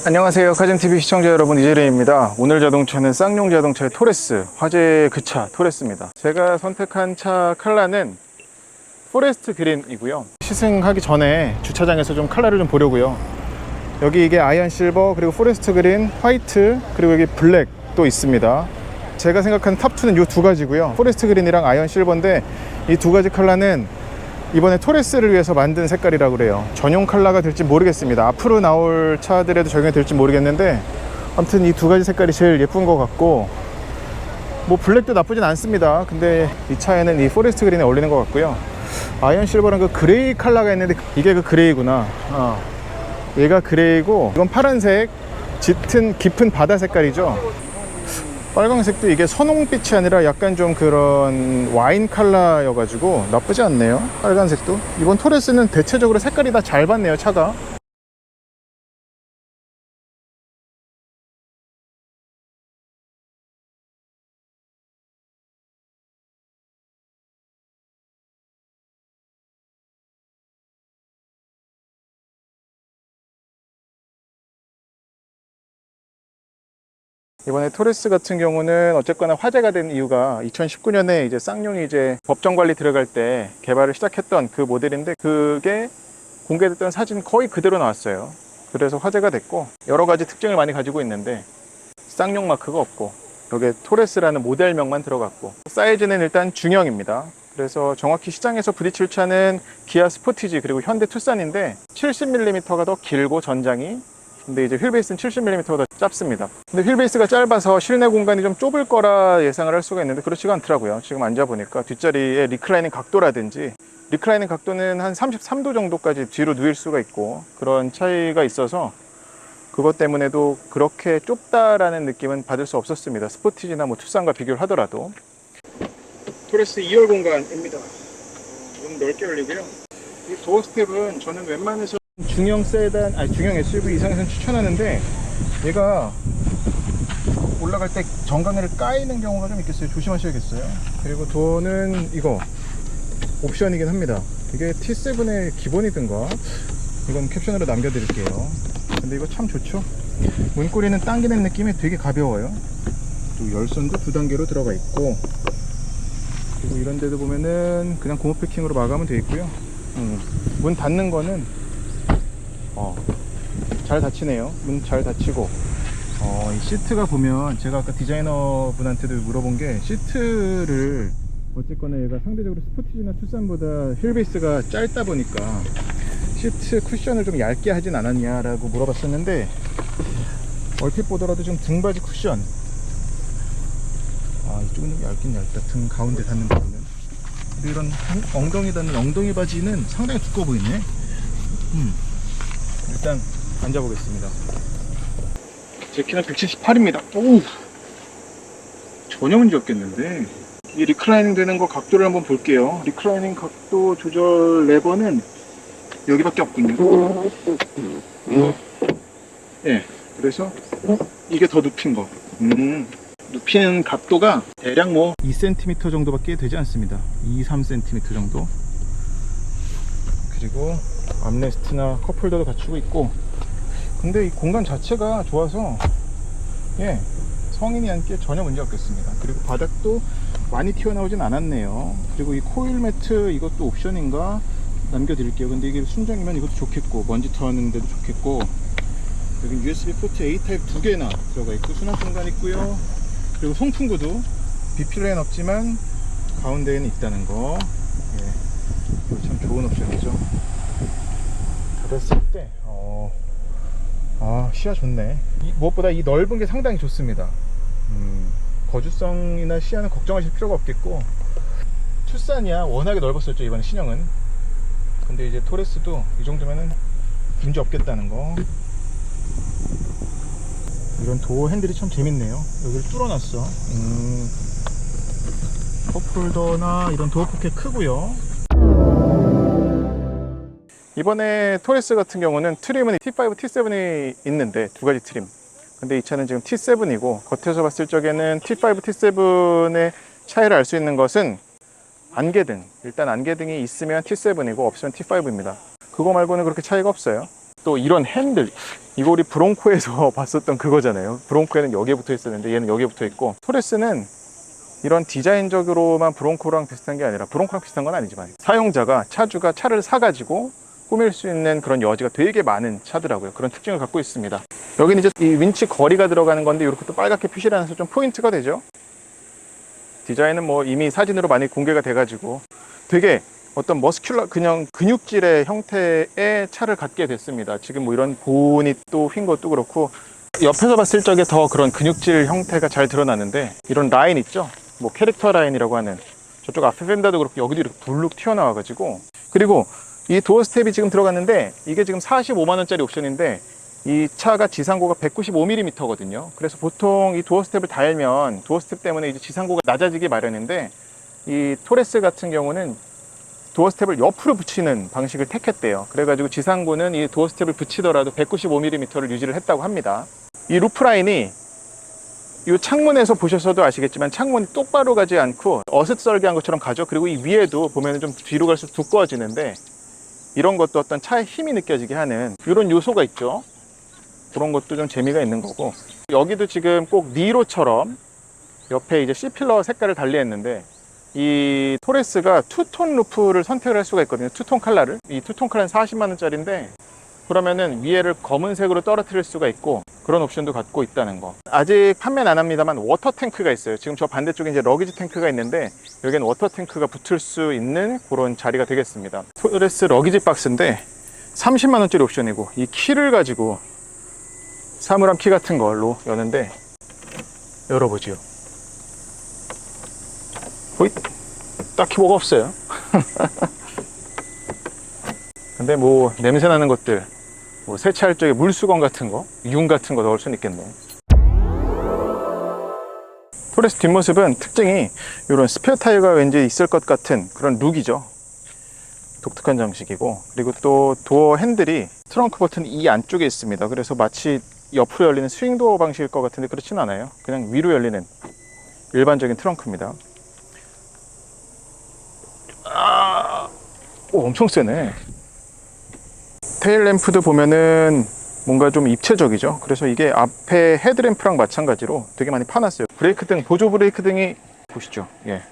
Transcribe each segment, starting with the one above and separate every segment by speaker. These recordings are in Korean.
Speaker 1: 안녕하세요, 카진TV 시청자 여러분, 이재래입니다. 오늘 자동차는 쌍용 자동차의 토레스, 화제의 그 차 토레스입니다. 제가 선택한 차 컬러는 포레스트 그린이고요. 시승하기 전에 주차장에서 좀 컬러를 좀 보려고요. 여기 이게 아이언 실버, 그리고 포레스트 그린, 화이트, 그리고 여기 블랙도 있습니다. 제가 생각하는 탑2는 이 두 가지고요. 포레스트 그린이랑 아이언 실버인데 이 두 가지 컬러는 이번에 토레스를 위해서 만든 색깔이라고 그래요. 전용 컬러가 될지 모르겠습니다. 앞으로 나올 차들에도 적용이 될지 모르겠는데, 아무튼 이 두 가지 색깔이 제일 예쁜 것 같고, 뭐 블랙도 나쁘진 않습니다. 근데 이 차에는 이 포레스트 그린에 어울리는 것 같고요. 아이언 실버랑 그 그레이 컬러가 있는데 이게 그 그레이구나. 얘가 그레이고, 이건 파란색 짙은 깊은 바다 색깔이죠. 빨강색도 이게 선홍빛이 아니라 약간 좀 그런 와인 컬러여가지고 나쁘지 않네요. 빨간색도. 이번 토레스는 대체적으로 색깔이 다 잘 받네요, 차가. 이번에 토레스 같은 경우는 어쨌거나 화제가 된 이유가 2019년에 이제 쌍용이 이제 법정 관리 들어갈 때 개발을 시작했던 그 모델인데, 그게 공개됐던 사진 거의 그대로 나왔어요. 그래서 화제가 됐고, 여러 가지 특징을 많이 가지고 있는데 쌍용 마크가 없고 여기에 토레스라는 모델명만 들어갔고, 사이즈는 일단 중형입니다. 그래서 정확히 시장에서 부딪힐 차는 기아 스포티지 그리고 현대 투싼인데 70mm가 더 길고 전장이, 근데 이제 휠베이스는 70mm가 더 짧습니다. 근데 휠베이스가 짧아서 실내 공간이 좀 좁을 거라 예상을 할 수가 있는데 그렇지가 않더라고요. 지금 앉아보니까 뒷자리에 리클라이닝 각도라든지, 리클라이닝 각도는 한 33도 정도까지 뒤로 누일 수가 있고, 그런 차이가 있어서 그것 때문에도 그렇게 좁다라는 느낌은 받을 수 없었습니다. 스포티지나 뭐 투싼과 비교를 하더라도. 토레스 2열 공간입니다. 문 넓게 열리고요. 이 도어 스텝은 저는 웬만해서 중형 세단, 중형 SUV 이상에서는 추천하는데, 얘가 올라갈 때 정강이를 까이는 경우가 좀 있겠어요. 조심하셔야겠어요. 그리고 도어는 이거 옵션이긴 합니다. 이게 T7의 기본이든가, 이건 캡션으로 남겨드릴게요. 근데 이거 참 좋죠. 문고리는 당기는 느낌이 되게 가벼워요. 또 열선도 2단계로 들어가 있고, 그리고 이런 데도 보면은 그냥 고무 패킹으로 마감은 되어 있고요. 문 닫는 거는 잘 닫히네요. 문 잘 닫히고, 이 시트가 보면, 제가 아까 디자이너 분한테도 물어본 게, 시트를 어쨌거나 얘가 상대적으로 스포티지나 투싼보다 휠베이스가 짧다 보니까 시트 쿠션을 좀 얇게 하진 않았냐라고 물어봤었는데, 얼핏 보더라도 좀 등받이 쿠션, 이쪽은 좀 얇긴 얇다. 등 가운데 닿는 부분은. 근데 이런 엉덩이 닿는 엉덩이 바지는 상당히 두꺼워 보이네. 일단 앉아보겠습니다. 제 키는 178입니다. 오, 전혀 문제 없겠는데. 이 리클라이닝 되는 거 각도를 한번 볼게요. 리클라이닝 각도 조절 레버는 여기밖에 없군요. 예, 그래서 이게 더 눕힌 거. 눕히는 각도가 대략 뭐 2cm 정도밖에 되지 않습니다. 2-3cm 정도. 그리고 암레스트나 컵홀더도 갖추고 있고, 근데 이 공간 자체가 좋아서 성인이 앉기에 전혀 문제 없겠습니다. 그리고 바닥도 많이 튀어나오진 않았네요. 그리고 이 코일 매트, 이것도 옵션인가 남겨드릴게요. 근데 이게 순정이면 이것도 좋겠고, 먼지 터는 데도 좋겠고, 여기 USB 포트 A 타입 2개나 들어가 있고, 수납 공간 있고요. 그리고 송풍구도 비필레는 없지만 가운데에는 있다는 거. 이거 참 좋은 옵션이죠. 닫았을 때 시야 좋네. 무엇보다 이 넓은 게 상당히 좋습니다. 거주성이나 시야는 걱정하실 필요가 없겠고, 투싼이야 워낙에 넓었었죠, 이번에 신형은. 근데 이제 토레스도 이 정도면은 문제 없겠다는 거. 이런 도어 핸들이 참 재밌네요. 여기를 뚫어놨어. 컵홀더나 이런 도어 포켓 크고요. 이번에 토레스 같은 경우는 트림은 T5, T7이 있는데, 두 가지 트림. 근데 이 차는 지금 T7이고, 겉에서 봤을 적에는 T5, T7의 차이를 알 수 있는 것은 안개등. 일단 안개등이 있으면 T7이고 없으면 T5입니다. 그거 말고는 그렇게 차이가 없어요. 또 이런 핸들, 이거 우리 브롱코에서 봤었던 그거잖아요. 브롱코에는 여기에 붙어 있었는데 얘는 여기에 붙어 있고, 토레스는 이런 디자인적으로만 브롱코랑 비슷한 게 아니라, 브롱코랑 비슷한 건 아니지만 사용자가, 차주가 차를 사가지고 꾸밀 수 있는 그런 여지가 되게 많은 차더라고요. 그런 특징을 갖고 있습니다. 여기는 이제 이 윈치 거리가 들어가는 건데 이렇게 또 빨갛게 표시를 하면서 좀 포인트가 되죠. 디자인은 뭐 이미 사진으로 많이 공개가 돼가지고 되게 어떤 머스큘러, 그냥 근육질의 형태의 차를 갖게 됐습니다. 지금 뭐 이런 보닛도 휜 것도 그렇고, 옆에서 봤을 적에 더 그런 근육질 형태가 잘 드러나는데, 이런 라인 있죠? 뭐 캐릭터 라인이라고 하는, 저쪽 앞에 펜더도 그렇고 여기도 이렇게 불룩 튀어나와가지고, 그리고 이 도어 스텝이 지금 들어갔는데 이게 지금 45만원짜리 옵션인데 이 차가 지상고가 195mm거든요. 그래서 보통 이 도어 스텝을 달면 도어 스텝 때문에 이제 지상고가 낮아지기 마련인데, 이 토레스 같은 경우는 도어 스텝을 옆으로 붙이는 방식을 택했대요. 그래가지고 지상고는 이 도어 스텝을 붙이더라도 195mm를 유지를 했다고 합니다. 이 루프 라인이 이 창문에서 보셔서도 아시겠지만 창문이 똑바로 가지 않고 어슷썰기한 것처럼 가죠. 그리고 이 위에도 보면 좀 뒤로 갈수록 두꺼워지는데, 이런 것도 어떤 차의 힘이 느껴지게 하는 이런 요소가 있죠. 그런 것도 좀 재미가 있는 거고, 여기도 지금 꼭 니로처럼 옆에 이제 C필러 색깔을 달리했는데, 이 토레스가 투톤 루프를 선택을 할 수가 있거든요. 투톤 컬러를. 이 투톤 컬러는 40만원짜리인데 그러면은 위에를 검은색으로 떨어뜨릴 수가 있고, 그런 옵션도 갖고 있다는 거. 아직 판매는 안 합니다만 워터 탱크가 있어요. 지금 저 반대쪽에 이제 러기지 탱크가 있는데 여기는 워터 탱크가 붙을 수 있는 그런 자리가 되겠습니다. 토레스 러기지 박스인데 30만원짜리 옵션이고, 이 키를 가지고 사물함 키 같은 걸로 여는데, 열어보지요. 호잇! 딱히 뭐가 없어요. 근데 뭐 냄새 나는 것들, 뭐 세차할 적에 물수건 같은 거, 윤 같은 거 넣을 수는 있겠네. 토레스 뒷모습은 특징이 이런 스페어 타이어가 왠지 있을 것 같은 그런 룩이죠. 독특한 장식이고, 그리고 또 도어 핸들이 트렁크 버튼 이 안쪽에 있습니다. 그래서 마치 옆으로 열리는 스윙 도어 방식일 것 같은데 그렇진 않아요. 그냥 위로 열리는 일반적인 트렁크입니다. 오, 엄청 세네. 테일 램프도 보면은 뭔가 좀 입체적이죠. 그래서 이게 앞에 헤드램프랑 마찬가지로 되게 많이 파놨어요. 브레이크 등, 보조 브레이크 등이 보시죠. 예,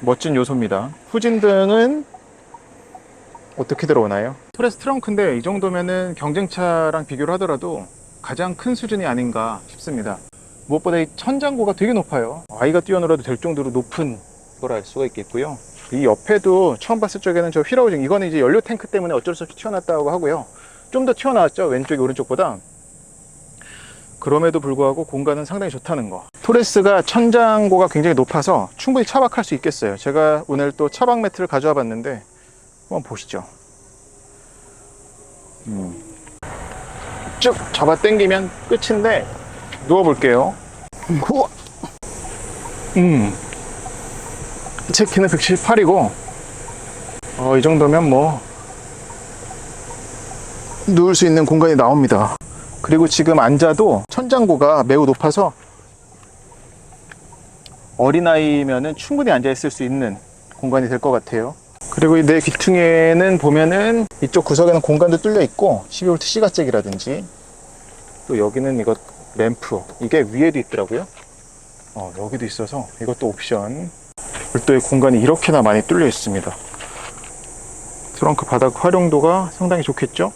Speaker 1: 멋진 요소입니다. 후진등은 어떻게 들어오나요? 토레스 트렁크인데 이 정도면은 경쟁차랑 비교를 하더라도 가장 큰 수준이 아닌가 싶습니다. 무엇보다 이 천장고가 되게 높아요. 아이가 뛰어놀아도 될 정도로 높은 걸 알 수가 있겠고요. 이 옆에도 처음 봤을 적에는 저 휠하우징, 이거는 이제 연료 탱크 때문에 어쩔 수 없이 튀어났다고 하고요. 좀 더 튀어나왔죠, 왼쪽이 오른쪽보다. 그럼에도 불구하고 공간은 상당히 좋다는 거. 토레스가 천장고가 굉장히 높아서 충분히 차박할 수 있겠어요. 제가 오늘 또 차박 매트를 가져와 봤는데 한번 보시죠. 쭉 잡아 당기면 끝인데, 누워 볼게요. 제 키는 178이고 이 정도면 뭐 누울 수 있는 공간이 나옵니다. 그리고 지금 앉아도 천장고가 매우 높아서 어린아이면은 충분히 앉아 있을 수 있는 공간이 될 것 같아요. 그리고 내 귀퉁이에는 보면은 이쪽 구석에는 공간도 뚫려 있고 12V 시가잭이라든지, 또 여기는 이거 램프, 이게 위에도 있더라고요. 여기도 있어서 이것도 옵션. 별도의 공간이 이렇게나 많이 뚫려 있습니다. 트렁크 바닥 활용도가 상당히 좋겠죠?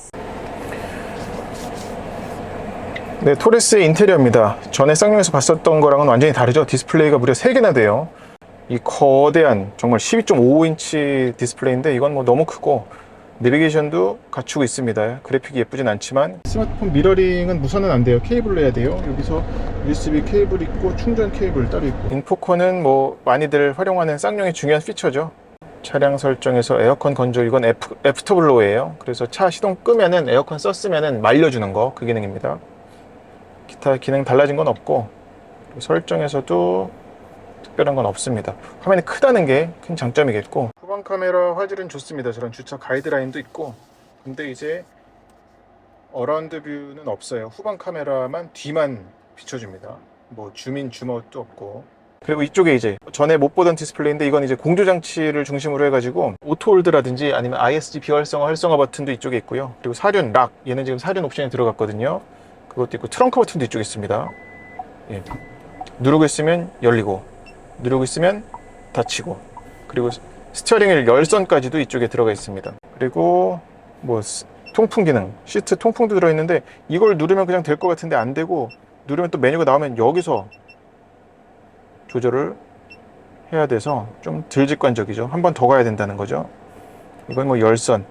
Speaker 1: 네, 토레스의 인테리어입니다. 전에 쌍용에서 봤었던 거랑은 완전히 다르죠. 디스플레이가 무려 3개나 돼요. 이 거대한 정말 12.55인치 디스플레이인데 이건 뭐 너무 크고, 내비게이션도 갖추고 있습니다. 그래픽이 예쁘진 않지만 스마트폰 미러링은 무선은 안 돼요. 케이블로 해야 돼요. 여기서 USB 케이블 있고 충전 케이블 따로 있고, 인포콘은 뭐 많이들 활용하는 쌍용의 중요한 피처죠. 차량 설정에서 에어컨 건조, 이건 애프터블로우예요. 그래서 차 시동 끄면은 에어컨 썼으면은 말려주는 거, 그 기능입니다. 기타 기능 달라진 건 없고, 설정에서도 특별한 건 없습니다. 화면이 크다는 게 큰 장점이겠고, 후방 카메라 화질은 좋습니다. 저런 주차 가이드라인도 있고. 근데 이제 어라운드 뷰는 없어요. 후방 카메라만 뒤만 비춰줍니다. 뭐 줌인 줌아웃도 없고. 그리고 이쪽에 이제 전에 못 보던 디스플레이인데, 이건 이제 공조 장치를 중심으로 해가지고 오토홀드라든지 아니면 ISG 비활성화 활성화 버튼도 이쪽에 있고요. 그리고 사륜 락, 얘는 지금 사륜 옵션이 들어갔거든요. 그것도 있고 트렁크 버튼도 이쪽에 있습니다. 예. 누르고 있으면 열리고 누르고 있으면 닫히고, 그리고 스티어링 휠 열선까지도 이쪽에 들어가 있습니다. 그리고 뭐 통풍 기능, 시트 통풍도 들어있는데 이걸 누르면 그냥 될 것 같은데 안 되고, 누르면 또 메뉴가 나오면 여기서 조절을 해야 돼서 좀 덜 직관적이죠. 한 번 더 가야 된다는 거죠. 이건 뭐 열선을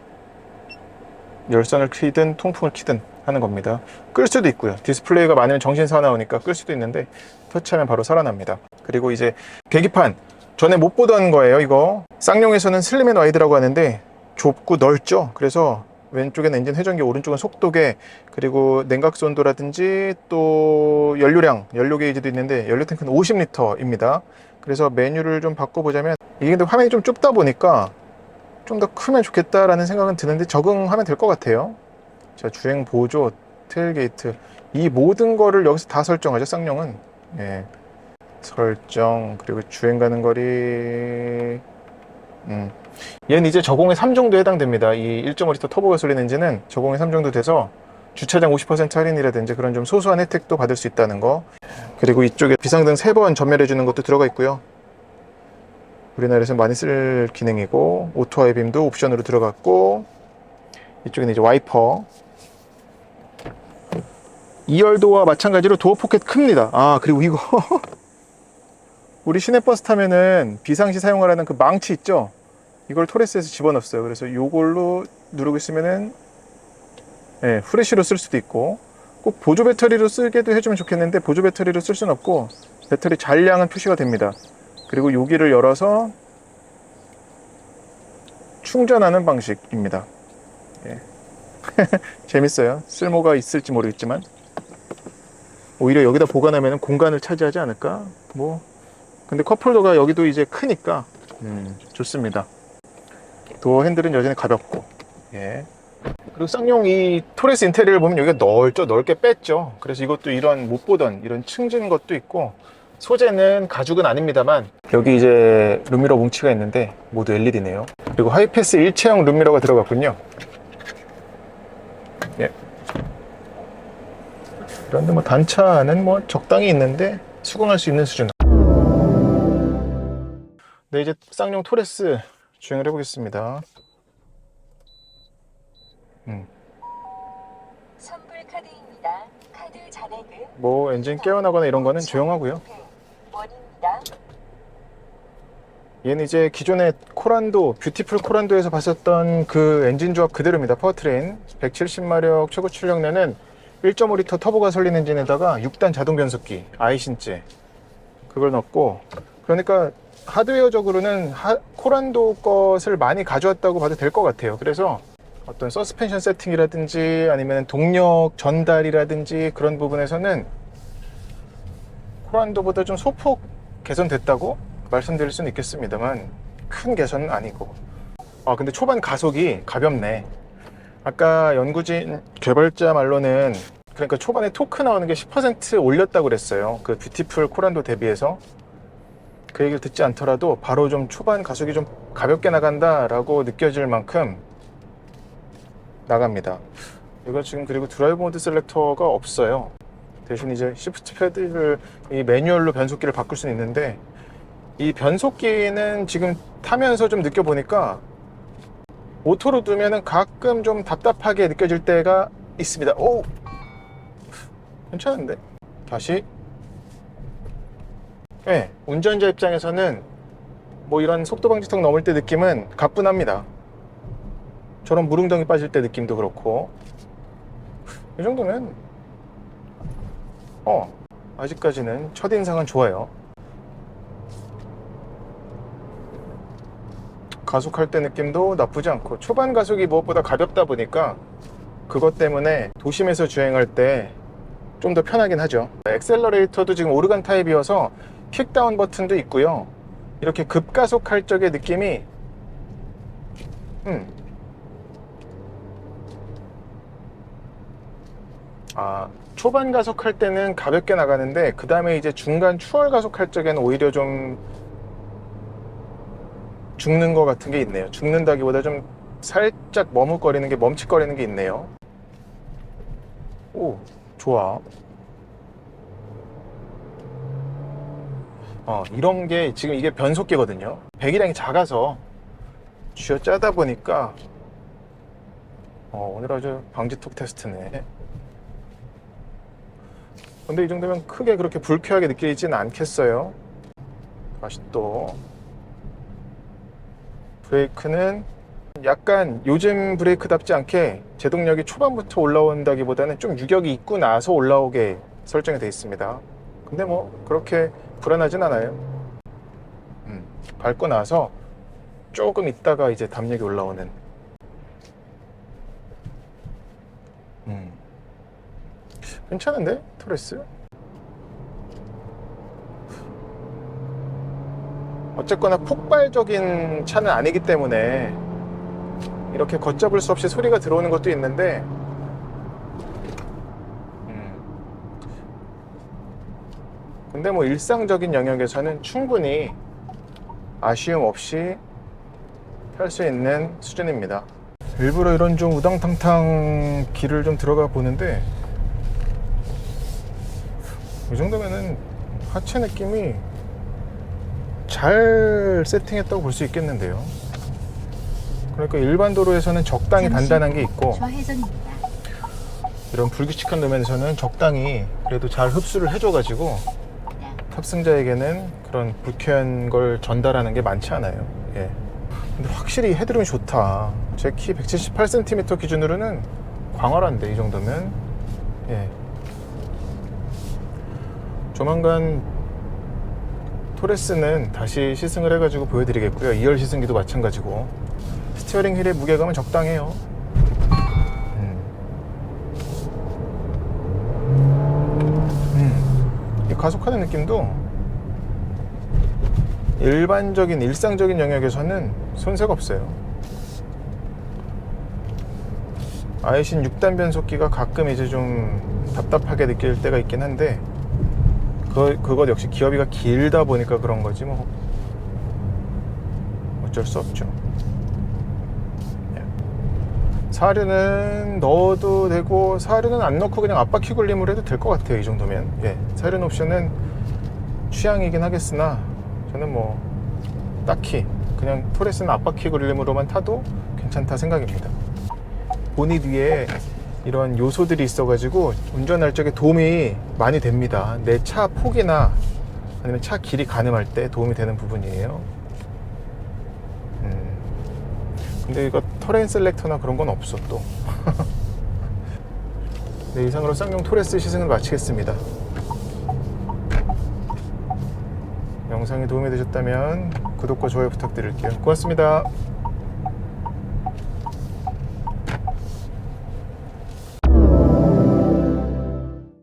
Speaker 1: 키든 통풍을 키든 하는 겁니다. 끌 수도 있고요. 디스플레이가 많으면 정신 사나우니까 끌 수도 있는데 터치하면 바로 살아납니다. 그리고 이제 계기판, 전에 못 보던 거예요. 이거 쌍용에서는 슬림 앤 와이드라고 하는데 좁고 넓죠. 그래서 왼쪽에는 엔진 회전기, 오른쪽은 속도계, 그리고 냉각수 온도라든지 또 연료량, 연료 게이지도 있는데 연료 탱크는 50리터입니다. 그래서 메뉴를 좀 바꿔보자면, 이게 근데 화면이 좀 좁다 보니까 좀 더 크면 좋겠다라는 생각은 드는데 적응하면 될 것 같아요. 자, 주행 보조, 테일게이트, 이 모든 거를 여기서 다 설정하죠, 쌍용은. 예. 설정, 그리고 주행 가는 거리. 얘는 이제 저공해 3 정도 해당됩니다. 이 1.5L 터보 가솔린 엔진은 저공해 3 정도 돼서 주차장 50% 할인이라든지 그런 좀 소소한 혜택도 받을 수 있다는 거. 그리고 이쪽에 비상등 3번 전멸해 주는 것도 들어가 있고요. 우리나라에서 많이 쓸 기능이고, 오토 하이빔도 옵션으로 들어갔고, 이쪽에는 이제 와이퍼. 2열도와 마찬가지로 도어 포켓 큽니다. 아, 그리고 이거 우리 시내버스 타면은 비상시 사용하라는 그 망치 있죠? 이걸 토레스에서 집어넣었어요. 그래서 이걸로 누르고 있으면은, 예, 후레쉬로 쓸 수도 있고, 꼭 보조 배터리로 쓰게도 해주면 좋겠는데 보조 배터리로 쓸 수는 없고 배터리 잔량은 표시가 됩니다. 그리고 여기를 열어서 충전하는 방식입니다. 예. 재밌어요. 쓸모가 있을지 모르겠지만 오히려 여기다 보관하면 공간을 차지하지 않을까? 뭐 근데 컵홀더가 여기도 이제 크니까 좋습니다. 도어 핸들은 여전히 가볍고, 예. 그리고 쌍용 이 토레스 인테리어를 보면 여기가 넓게 뺐죠. 그래서 이것도 이런 못 보던 이런 층진 것도 있고, 소재는 가죽은 아닙니다만 여기 이제 룸미러 뭉치가 있는데 모두 LED네요. 그리고 하이패스 일체형 룸미러가 들어갔군요. 예. 그런데 뭐 단차는 뭐 적당히 있는데 수긍할 수 있는 수준. 네, 이제 쌍용 토레스 주행을 해보겠습니다.
Speaker 2: 선불 카드입니다. 카드 잔액은
Speaker 1: 뭐 엔진 깨어나거나 이런 거는 조용하고요.
Speaker 2: 원입니다.
Speaker 1: 얘는 이제 기존의 코란도, 뷰티풀 코란도에서 봤었던 그 엔진 조합 그대로입니다. 파워트레인 170마력 최고 출력내는 1.5L 터보 가솔린 엔진에다가 6단 자동 변속기 아이신제 그걸 넣었고, 그러니까 하드웨어적으로는 코란도 것을 많이 가져왔다고 봐도 될 것 같아요. 그래서 어떤 서스펜션 세팅이라든지 아니면 동력 전달이라든지 그런 부분에서는 코란도보다 좀 소폭 개선됐다고 말씀드릴 수는 있겠습니다만 큰 개선은 아니고. 아, 근데 초반 가속이 가볍네. 아까 연구진 개발자 말로는 그러니까 초반에 토크 나오는 게 10% 올렸다고 그랬어요. 그 뷰티풀 코란도 대비해서. 그 얘기를 듣지 않더라도 바로 좀 초반 가속이 좀 가볍게 나간다 라고 느껴질 만큼 나갑니다. 이거 지금 그리고 드라이브 모드 셀렉터가 없어요. 대신 이제 시프트 패드를 이 매뉴얼로 변속기를 바꿀 수는 있는데, 이 변속기는 지금 타면서 좀 느껴보니까 오토로 두면은 가끔 좀 답답하게 느껴질 때가 있습니다. 오! 괜찮은데? 다시. 네, 운전자 입장에서는 뭐 이런 속도 방지턱 넘을 때 느낌은 가뿐합니다. 저런 무릉덩이 빠질 때 느낌도 그렇고, 이 정도면 아직까지는 첫인상은 좋아요. 가속할 때 느낌도 나쁘지 않고, 초반 가속이 무엇보다 가볍다 보니까 그것 때문에 도심에서 주행할 때 좀 더 편하긴 하죠. 엑셀러레이터도 지금 오르간 타입이어서 킥다운 버튼도 있고요. 이렇게 급가속할 적의 느낌이 초반 가속할 때는 가볍게 나가는데 그 다음에 이제 중간 추월 가속할 적에는 오히려 좀 죽는 것 같은 게 있네요. 죽는다기보다 좀 살짝 머뭇거리는 게, 멈칫거리는 게 있네요. 오, 좋아. 이런 게 지금 이게 변속기거든요. 배기량이 작아서 쥐어 짜다 보니까 오늘 아주 방지턱 테스트네. 근데 이 정도면 크게 그렇게 불쾌하게 느끼지는 않겠어요. 다시 또 브레이크는 약간 요즘 브레이크답지 않게 제동력이 초반부터 올라온다기보다는 좀 유격이 있고 나서 올라오게 설정이 되어 있습니다. 근데 뭐 그렇게 불안하진 않아요. 밟고 나서 조금 있다가 이제 담력이 올라오는. 괜찮은데? 토레스? 어쨌거나 폭발적인 차는 아니기 때문에 이렇게 걷잡을 수 없이 소리가 들어오는 것도 있는데 근데 뭐 일상적인 영역에서는 충분히 아쉬움 없이 할 수 있는 수준입니다. 일부러 이런 좀 우당탕탕 길을 좀 들어가 보는데 이 정도면은 하체 느낌이 잘 세팅했다고 볼 수 있겠는데요. 그러니까 일반 도로에서는 적당히 단단한 게 있고
Speaker 2: 좌회전입니다.
Speaker 1: 이런 불규칙한路面에서는 적당히 그래도 잘 흡수를 해줘가지고 탑승자에게는 그런 불쾌한 걸 전달하는 게 많지 않아요. 예. 근데 확실히 헤드룸이 좋다. 제 키 178cm 기준으로는 광활한데 이 정도면. 예. 조만간 토레스는 다시 시승을 해가지고 보여드리겠고요. 2열 시승기도 마찬가지고 스티어링 휠의 무게감은 적당해요. 이 가속하는 느낌도 일반적인 일상적인 영역에서는 손색 없어요. 아이신 6단 변속기가 가끔 이제 좀 답답하게 느낄 때가 있긴 한데 그것 역시 기어비가 길다 보니까 그런 거지 뭐 어쩔 수 없죠. 사륜은 넣어도 되고 사륜은 안 넣고 그냥 앞바퀴 굴림으로 해도 될 것 같아요. 이 정도면. 예. 사륜 옵션은 취향이긴 하겠으나 저는 뭐 딱히 그냥 토레스는 앞바퀴 굴림으로만 타도 괜찮다 생각입니다. 보닛 위에 이런 요소들이 있어가지고 운전할 적에 도움이 많이 됩니다. 내 차 폭이나 아니면 차 길이 가늠할 때 도움이 되는 부분이에요. 근데 이거 터레인 셀렉터나 그런 건 없어 또. 네, 이상으로 쌍용 토레스 시승을 마치겠습니다. 영상이 도움이 되셨다면 구독과 좋아요 부탁드릴게요. 고맙습니다.